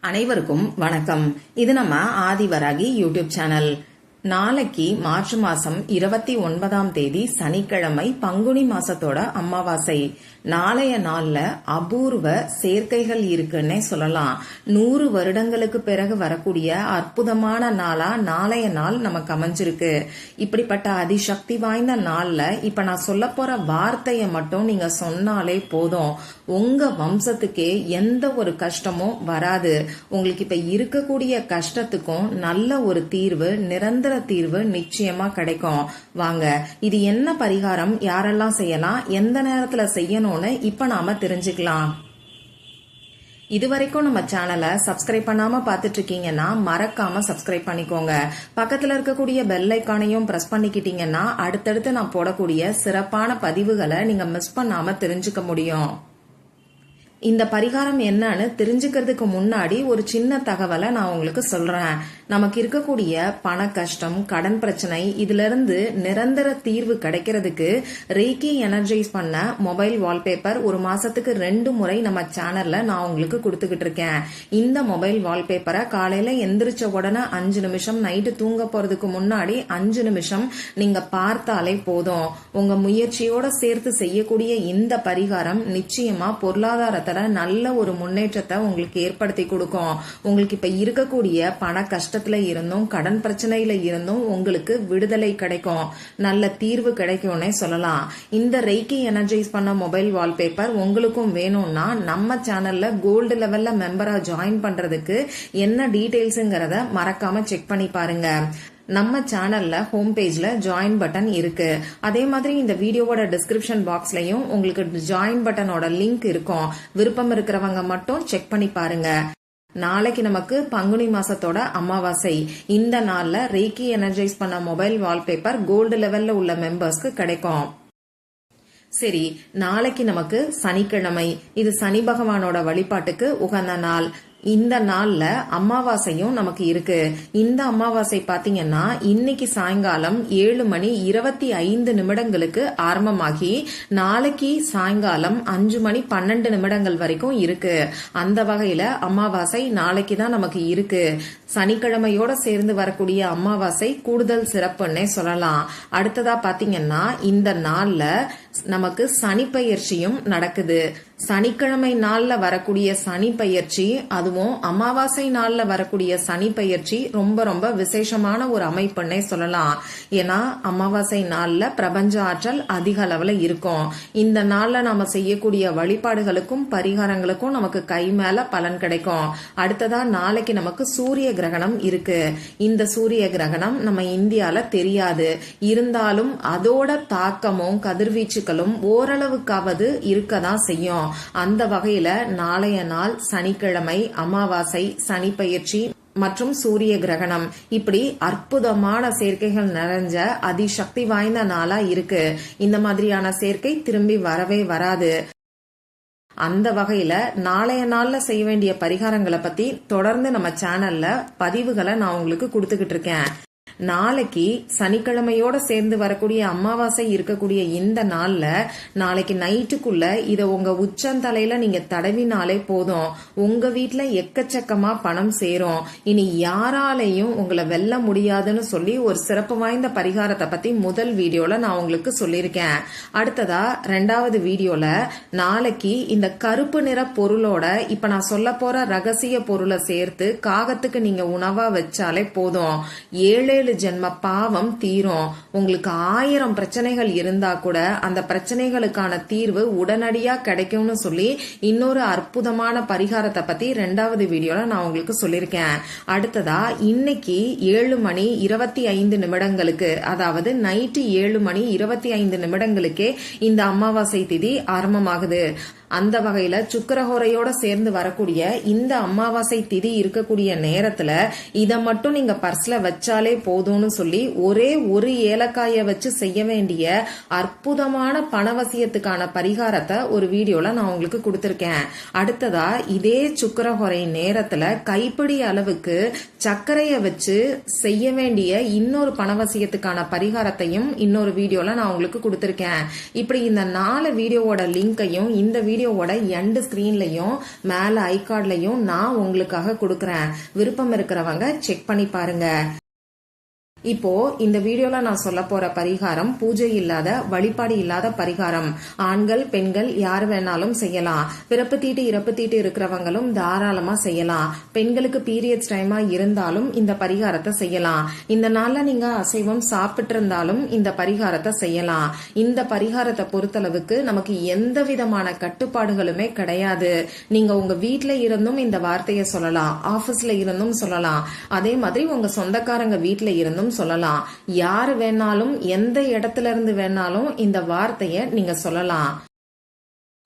அனைவருக்கும் வணக்கம். இது நம்ம ஆதிவராகி யூடியூப் சேனல். நாளைக்கு மார்ச் மாசம் 29ஆம் தேதி சனிக்கிழமை பங்குனி மாசத்தோட அமாவாசை. நாளைய நாள்ல அபூர்வ சேர்க்கைகள் இருக்குன்னே சொல்லலாம். 100 வருடங்களுக்கு பிறகு வரக்கூடிய அற்புதமான நாளா நாளைய நாள் நமக்கு அமைஞ்சிருக்கு. இப்படிப்பட்ட அதிசக்தி வாய்ந்த நாள்ல இப்ப நான் சொல்ல போற வார்த்தைய மட்டும் நீங்க சொன்னாலே போதும், உங்க வம்சத்துக்கே எந்த ஒரு கஷ்டமும் வராது. உங்களுக்கு இப்ப இருக்கக்கூடிய கஷ்டத்துக்கும் நல்ல ஒரு தீர்வு, நிரந்தர தீர்வு நிச்சயமா கிடைக்கும். வாங்க, இது என்ன பரிகாரம், யாரெல்லாம் செய்யலாம், எந்த நேரத்துல செய்யணும்னு இப்ப நாம தெரிஞ்சுக்கலாம். இதுவரைக்கும் நம்ம சேனலை சப்ஸ்கிரைப் பண்ணாம பாத்துட்டு இருக்கீங்கன்னா மறக்காம சப்ஸ்கிரைப் பண்ணிக்கோங்க. பக்கத்துல இருக்கக்கூடிய பெல் ஐக்கானையும் பிரஸ் பண்ணிக்கிட்டீங்கன்னா அடுத்தடுத்து நான் போடக்கூடிய சிறப்பான பதிவுகளை நீங்க மிஸ் பண்ணாம தெரிஞ்சுக்க முடியும். இந்த பரிகாரம் என்னன்னு தெரிஞ்சுக்கிறதுக்கு முன்னாடி ஒரு சின்ன தகவலை நான் உங்களுக்கு சொல்றேன். நமக்கு இருக்கக்கூடிய பண கஷ்டம், கடன் பிரச்சனை, இதுல இருந்து நிரந்தர தீர்வு கிடைக்கிறதுக்கு ரேக்கி எனர்ஜைஸ் பண்ண மொபைல் வால்பேப்பர் ஒரு மாசத்துக்கு 2 முறை நம்ம சேனல்ல நான் உங்களுக்கு கொடுத்துக்கிட்டு இருக்கேன். இந்த மொபைல் வால்பேப்பரை காலையில எந்திரிச்ச உடனே 5 நிமிஷம், நைட்டு தூங்க போறதுக்கு முன்னாடி 5 நிமிஷம் நீங்க பார்த்தாலே போதும். உங்க முயற்சியோட சேர்த்து செய்யக்கூடிய இந்த பரிகாரம் நிச்சயமா பொருளாதாரத்தை நல்ல ஒரு முன்னேற்றத்தை உங்களுக்கு ஏற்படுத்தி கொடுக்கும். உங்களுக்கு இப்ப இருக்கக்கூடிய பண கஷ்டத்துல இருந்தும் கடன் பிரச்சனையில இருந்தும் உங்களுக்கு விடுதலை கிடைக்கும், நல்ல தீர்வு கிடைக்கும்னே சொல்லலாம். இந்த ரேக்கி எனர்ஜைஸ் பண்ண மொபைல் வால்பேப்பர் உங்களுக்கும் வேணும்னா நம்ம சேனல்ல கோல்டு லெவல்ல மெம்பரா ஜாயின் பண்றதுக்கு என்ன டீடைல்ஸ்ங்கிறத மறக்காம செக் பண்ணி பாருங்க. நம்ம சேனல்ல ஹோம் பேஜ்ல ஜாயின் பட்டன் இருக்கு. அதே மாதிரி இந்த வீடியோவோட டிஸ்கிரிப்ஷன் பாக்ஸ்லயும் உங்களுக்கு ஜாயின் பட்டனோட லிங்க் இருக்கும். விருப்பம் இருக்கிறவங்க மட்டும் செக் பண்ணி பாருங்க. நாளைக்கு நமக்கு பங்குனி மாசத்தோட அமாவாசை. இந்த நாள்ல ரேக்கி எனர்ஜைஸ் பண்ண மொபைல் வால்பேப்பர் கோல்டு லெவல்ல உள்ள மெம்பர்ஸ்க்கு கிடைக்கும். சரி, நாளைக்கு நமக்கு சனிக்கிழமை. இது சனி பகவானோட வழிபாட்டுக்கு உகந்த நாள். இந்த நாள்ல அமாவாசையும் நமக்கு இருக்கு. இந்த அமாவாசை பாத்தீங்கன்னா இன்னைக்கு சாயங்காலம் 7:25 ஆரம்பமாகி நாளைக்கு சாயங்காலம் 5:12 வரைக்கும் இருக்கு. அந்த வகையில அமாவாசை நாளைக்கு தான் நமக்கு இருக்கு. சனிக்கிழமையோட சேர்ந்து வரக்கூடிய அமாவாசை கூடுதல் சிறப்புன்னே சொல்லலாம். அடுத்ததா பாத்தீங்கன்னா இந்த நாள்ல நமக்கு சனி பெயர்ச்சியும் நடக்குது. சனிக்கிழமை நாள்ல வரக்கூடிய சனி பெயர்ச்சி, அதுவும் அமாவாசை நாள்ல வரக்கூடிய சனி பெயர்ச்சி ரொம்ப ரொம்ப விசேஷமான ஒரு அமைப்புன்னே சொல்லலாம். ஏன்னா அமாவாசை நாள்ல பிரபஞ்ச ஆற்றல் அதிக அளவுல இருக்கும். இந்த நாள்ல நாம செய்யக்கூடிய வழிபாடுகளுக்கும் பரிகாரங்களுக்கும் நமக்கு கை மேல பலன் கிடைக்கும். அடுத்ததா நாளைக்கு நமக்கு சூரிய கிரகணம் இருக்கு. இந்த சூரிய கிரகணம் நம்ம இந்தியால தெரியாது, இருந்தாலும் அதோட தாக்கமும் கதிர்வீச்சுகளும் ஓரளவுக்காவது இருக்கதான் செய்யும். அந்த வகையில நாளைய நாள் சனிக்கிழமை, அமாவாசை, சனி பெயர்ச்சி மற்றும் சூரிய கிரகணம், இப்படி அற்புதமான சேர்க்கைகள் நிறைஞ்ச அதிசக்தி வாய்ந்த நாளா இருக்கு. இந்த மாதிரியான சேர்க்கை திரும்பி வரவே வராது. அந்த வகையில நாளைய நாள்ல செய்ய வேண்டிய பரிகாரங்களை பத்தி தொடர்ந்து நம்ம சேனல்ல பதிவுகளை நான் உங்களுக்கு கொடுத்துக்கிட்டு இருக்கேன். நாளைக்கு சனிக்கிழமையோட சேர்ந்து வரக்கூடிய அமாவாசை இருக்கக்கூடிய இந்த நாள்ல நாளைக்கு நைட்டுக்குள்ள இத உங்க உச்சந்தலையில நீங்க தடவினாலே போதும், உங்க வீட்டுல எக்கச்சக்கமா பணம் சேரும். இனி யாராலையும் உங்களை வெல்ல முடியாதுன்னு சொல்லி ஒரு சிறப்பு வாய்ந்த பரிகாரத்தை பத்தி முதல் வீடியோல நான் உங்களுக்கு சொல்லியிருக்கேன். அடுத்ததா 2வது வீடியோல நாளைக்கு இந்த கருப்பு நிற பொருளோட இப்ப நான் சொல்ல போற ரகசிய பொருளை சேர்த்து காகத்துக்கு நீங்க உணவா வச்சாலே போதும், 7 ஜென்ம பாவம் தீரும். உங்களுக்கு 1000 பிரச்சனைகள் இருந்தா கூட அந்த பிரச்சனைகளுக்கான தீர்வு உடனடியா கிடைக்கும்னு சொல்லி இன்னொரு அற்புதமான பரிகாரத்தை பத்தி 2வது வீடியோல நான் உங்களுக்கு சொல்லியிருக்கேன். அடுத்ததா இன்னைக்கு 7:25 அதாவது நைட்டு 7:25 இந்த அமாவாசை திதி ஆரம்பமாகுது. அந்த வகையில சுக்கிரஹோரையோட சேர்ந்து வரக்கூடிய இந்த அமாவாசை திதி இருக்கக்கூடிய நேரத்துல இத மட்டும் நீங்க பர்ஸ்ல வச்சாலே போதும்னு சொல்லி ஒரே ஒரு ஏலக்காய வச்சு செய்ய வேண்டிய அற்புதமான பணவசியத்துக்கான பரிகாரத்தை ஒரு வீடியோல நான் உங்களுக்கு கொடுத்திருக்கேன். அடுத்ததா இதே சுக்கிரஹோரை நேரத்துல கைப்பிடி அளவுக்கு சர்க்கரைய வச்சு செய்ய வேண்டிய இன்னொரு பணவசியத்துக்கான பரிகாரத்தையும் இன்னொரு வீடியோல நான் உங்களுக்கு கொடுத்திருக்கேன். இப்படி இந்த 4 வீடியோவோட லிங்கையும் இந்த வீடியோ வீடியோவோட எண்ட் ஸ்கிரீன்லயும் மேல ஐகார்ட்லயும் நான் உங்களுக்காக கொடுக்கறேன். விருப்பம் இருக்கிறவங்க செக் பண்ணி பாருங்க. இப்போ இந்த வீடியோல நான் சொல்ல போற பரிகாரம் பூஜை இல்லாத, வழிபாடு இல்லாத பரிகாரம். ஆண்கள் பெண்கள் யார் வேணாலும் செய்யலாம். பிறப்பு தீட்டு இறப்பு தீட்டு இருக்கிறவங்களும் தாராளமா செய்யலாம். பெண்களுக்கு பீரியட்ஸ் டைமா இருந்தாலும் இந்த பரிகாரத்தை செய்யலாம். இந்த நாள்ல நீங்க அசைவம் சாப்பிட்டு இருந்தாலும் இந்த பரிகாரத்தை செய்யலாம். இந்த பரிகாரத்தை பொறுத்தளவுக்கு நமக்கு எந்த விதமான கட்டுப்பாடுகளுமே கிடையாது. நீங்க உங்க வீட்ல இருந்தும் இந்த வார்த்தையை சொல்லலாம், ஆபீஸ்ல இருந்தும் சொல்லலாம், அதே மாதிரி உங்க சொந்தக்காரங்க வீட்ல இருந்தும் சொல்லலாம். யாரு வேணாலும் எந்த இடத்துல இருந்து வேணாலும் இந்த வார்த்தைய நீங்க சொல்லலாம்.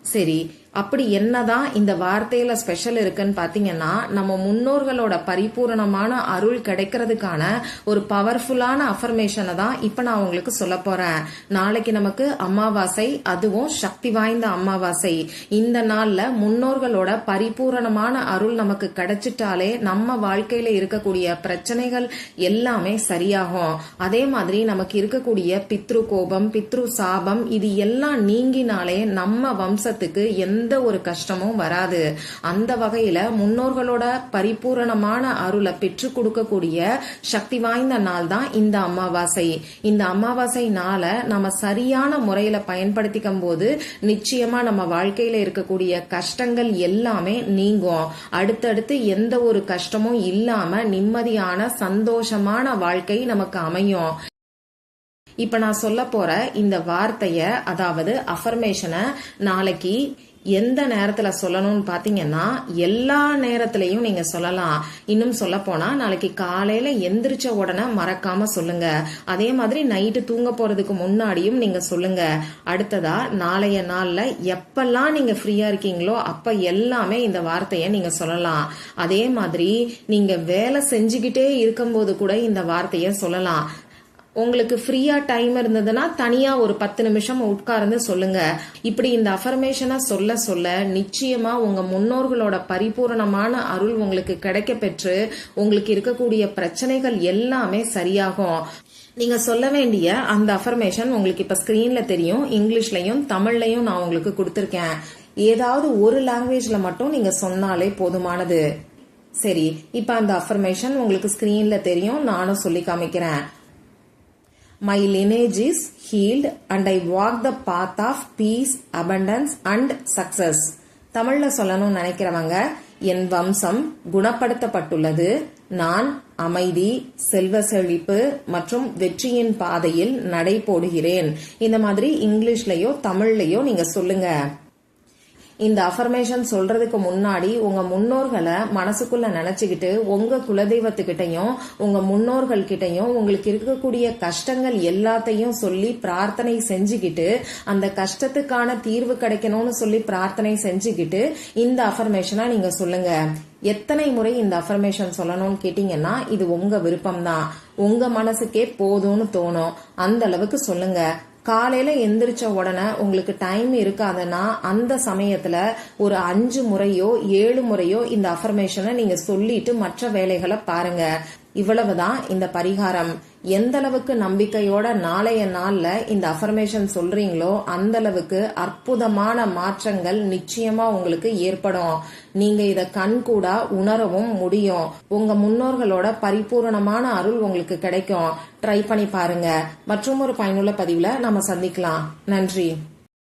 சரி, அப்படி என்னதான் இந்த வார்த்தையில ஸ்பெஷல் இருக்குன்னு பாத்தீங்கன்னா, நம்ம முன்னோர்களோட பரிபூரணமான அருள் கிடைக்கிறதுக்கான ஒரு பவர்ஃபுல்லான அஃபர்மேஷனை தான் இப்ப நான் உங்களுக்கு சொல்ல போறேன். நாளைக்கு நமக்கு அமாவாசை, அதுவும் சக்தி வாய்ந்த அமாவாசை. இந்த நாள்ல முன்னோர்களோட பரிபூரணமான அருள் நமக்கு கிடைச்சிட்டாலே நம்ம வாழ்க்கையில இருக்கக்கூடிய பிரச்சனைகள் எல்லாமே சரியாகும். அதே மாதிரி நமக்கு இருக்கக்கூடிய பித்ரு கோபம், பித்ரு சாபம் இது எல்லாம் நீங்கினாலே நம்ம வம்சத்துக்கு எந்த ஒரு கஷ்டமும் வராது. அந்த வகையில முன்னோர்களோட பரிபூரணமான அருளை பெற்று கொடுக்கக்கூடிய சக்தி வாய்ந்த நாள் தான் இந்த அமாவாசை. இந்த அமாவாசை நாளை நம்ம சரியான முறையில பயன்படுத்திக்கும் போது நிச்சயமா நம்ம வாழ்க்கையில இருக்கக்கூடிய கஷ்டங்கள் எல்லாமே நீங்கும். அடுத்தடுத்து எந்த ஒரு கஷ்டமும் இல்லாம நிம்மதியான சந்தோஷமான வாழ்க்கை நமக்கு அமையும். இப்ப நான் சொல்ல போற இந்த வார்த்தைய, அதாவது அஃபர்மேஷனை நாளைக்கு எந்த நேரத்துல சொல்லணும்னு பாத்தீங்கன்னா, எல்லா நேரத்திலையும் நீங்க சொல்லலாம். இன்னும் சொல்ல போனா நாளைக்கு காலையில எந்திரிச்ச உடனே மறக்காம சொல்லுங்க. அதே மாதிரி நைட்டு தூங்க போறதுக்கு முன்னாடியும் நீங்க சொல்லுங்க. அடுத்ததா நாளைய நாள்ல எப்பெல்லாம் நீங்க ஃப்ரீயா இருக்கீங்களோ அப்ப எல்லாமே இந்த வார்த்தைய நீங்க சொல்லலாம். அதே மாதிரி நீங்க வேலை செஞ்சுக்கிட்டே இருக்கும்போது கூட இந்த வார்த்தைய சொல்லலாம். உங்களுக்கு ஃப்ரீயா டைம் இருந்ததுன்னா தனியா ஒரு 10 நிமிஷம் உட்கார்ந்து சொல்லுங்க. இப்படி இந்த அஃபர்மேஷனை சொல்ல சொல்ல நிச்சயமா உங்க முன்னோர்களோட பரிபூரணமான அருள் உங்களுக்கு கிடைக்க பெற்று உங்களுக்கு இருக்கக்கூடிய பிரச்சனைகள் எல்லாமே சரியாகும். நீங்க சொல்ல வேண்டிய அந்த அஃபர்மேஷன் உங்களுக்கு இப்ப ஸ்கிரீன்ல தெரியும். இங்கிலீஷ்லயும் தமிழ்லயும் நான் உங்களுக்கு கொடுத்திருக்கேன். ஏதாவது ஒரு லாங்குவேஜ்ல மட்டும் நீங்க சொன்னாலே போதுமானது. சரி, இப்ப அந்த அஃபர்மேஷன் உங்களுக்கு ஸ்கிரீன்ல தெரியும். நானும் சொல்லி காமிக்கிறேன். My lineage is healed and I walk the path of peace, abundance and success. தமிழ்ல சொல்லணும்னு நினைக்கிறவங்க, என் வம்சம் குணப்படுத்தப்பட்டுள்ளது. நான் அமைதி, செல்வ செழிப்பு மற்றும் வெற்றியின் பாதையில் நடை போடுகிறேன். இந்த மாதிரி இங்கிலீஷ்லயோ தமிழ்லயோ நீங்க சொல்லுங்க. இந்த அஃபர்மேஷன் சொல்றதுக்கு முன்னாடி உங்க முன்னோர்களை மனசுக்குள்ள நினைச்சுக்கிட்டு உங்க குலதெய்வத்துக்கிட்டையும் உங்க முன்னோர்கள் கிட்டையும் உங்களுக்கு இருக்கக்கூடிய கஷ்டங்கள் எல்லாத்தையும் சொல்லி பிரார்த்தனை செஞ்சுக்கிட்டு, அந்த கஷ்டத்துக்கான தீர்வு கிடைக்கணும்னு சொல்லி பிரார்த்தனை செஞ்சுக்கிட்டு இந்த அஃபர்மேஷனை நீங்க சொல்லுங்க. எத்தனை முறை இந்த அஃபர்மேஷன் சொல்லணும்னு கேட்டீங்கன்னா இது உங்க விருப்பம் தான். உங்க மனசுக்கே போதும்னு தோணும் அந்த அளவுக்கு சொல்லுங்க. காலையில எந்திரிச்ச உடனே உங்களுக்கு டைம் இருக்காதுன்னா அந்த சமயத்துல ஒரு 5 முறையோ 7 முறையோ இந்த அஃபர்மேஷனை நீங்க சொல்லிட்டு மற்ற வேலைகளை பாருங்க. இவ்வளவுதான் இந்த பரிகாரம். எந்த அளவுக்கு நம்பிக்கையோட நாளைய நாள்ல இந்த அஃபர்மேஷன் சொல்றீங்களோ அந்த அளவுக்கு அற்புதமான மாற்றங்கள் நிச்சயமா உங்களுக்கு ஏற்படும். நீங்க இத கண்கூடா உணரவும் முடியும். உங்க முன்னோர்களோட பரிபூரணமான அருள் உங்களுக்கு கிடைக்கும். ட்ரை பண்ணி பாருங்க. மற்றும் ஒரு பயனுள்ள பதிவுல நாம சந்திக்கலாம். நன்றி.